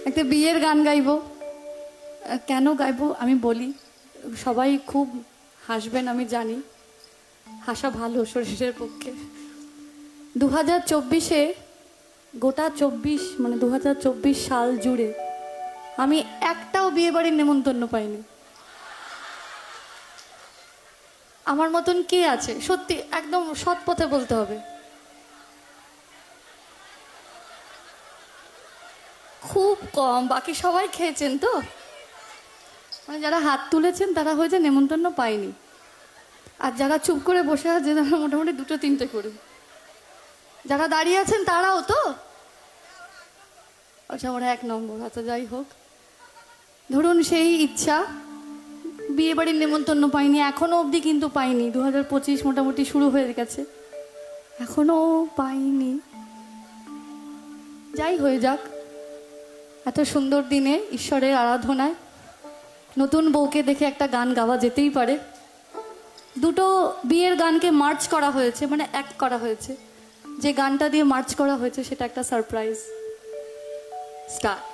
একটা বিয়ের গান গাইবো। কেন গাইবো আমি বলি, সবাই খুব হাসবেন আমি জানি, হাসা ভালো শরীরের পক্ষে। 2024-এ গোটা 24 মানে 2024 সাল জুড়ে আমি একটাও বিয়ে বাড়ির নেমন্তন্ন পাইনি। আমার মতন কে আছে? সত্যি একদম সৎ পথে বলতে হবে, খুব কম। বাকি সবাই খেয়েছেন তো, মানে যারা হাত তুলেছেন তারা হয়তো নেমন্তন্ন পায়নি, আর যারা চুপ করে বসে আছে তারা মোটামুটি 2-3টে করে। যারা দাঁড়িয়ে আছেন তারাও তো, আচ্ছা ওরা 1 নম্বর। আচ্ছা যাই হোক, ধরুন সেই ইচ্ছা, বিয়ে বাড়ির নেমন্তন্ন পাইনি এখনো অবধি, কিন্তু পাইনি। 2025 মোটামুটি শুরু হয়ে গেছে, এখনো পাইনি। যাই হয়ে যাক, এত সুন্দর দিনে ঈশ্বরের আরাধনায় নতুন বউকে দেখে একটা গান গাওয়া যেতেই পারে। দুটো বিয়ের গানকে মার্চ করা হয়েছে, মানে এক করা হয়েছে। যে গানটা দিয়ে মার্চ করা হয়েছে সেটা একটা সারপ্রাইজ। স্টার্ট।